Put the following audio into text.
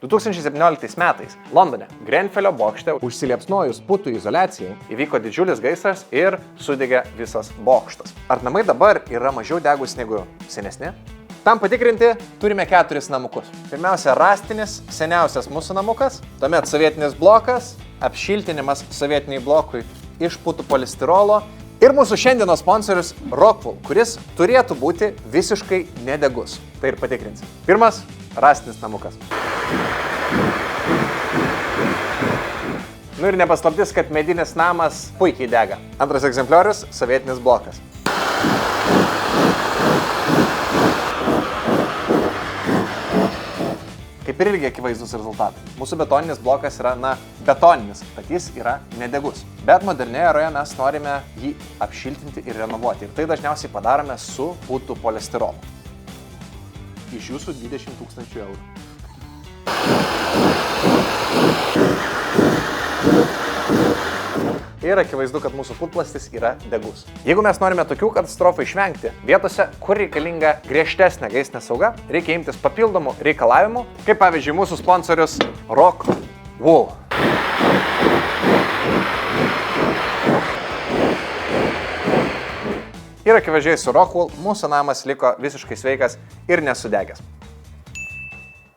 2017 metais Londone Grenfelio bokšte Užsiliepsnojus putų izoliacijai įvyko didžiulis gaisras ir sudegė visas bokštas. Ar namai dabar yra mažiau degus negu senesni? Tam patikrinti turime 4 namukus. Pirmiausia, rąstinis, seniausias mūsų namukas, tuomet sovietinis blokas, apšiltinimas sovietiniai blokui iš putų polistirolo ir mūsų šiandienos sponsorius Rockwool, kuris turėtų būti visiškai nedegus. Tai ir patikrinsim. Pirmas, rąstinis namukas. Nu ir nepaslaptis, kad medinis namas puikiai dega. Antras egzempliorius, sovietinis blokas. Kaip ir irgi akivaizdus rezultatai. Mūsų betoninis blokas yra, betoninis, bet jis yra nedegus. Bet modernioje eroje mes norime jį apšiltinti ir renovuoti. Ir tai dažniausiai padarome su putų polistirolu. Iš jūsų 20 000 eurų. Ir akivaizdu, kad mūsų putplastis yra degus. Jeigu mes norime tokių katastrofų išvengti, vietose, kur reikalinga griežtesnė gaisrinė sauga, reikia imtis papildomų reikalavimų, kaip pavyzdžiui mūsų sponsorius Rockwool. Ir akivaizdžiai su Rockwool mūsų namas liko visiškai sveikas ir nesudegęs.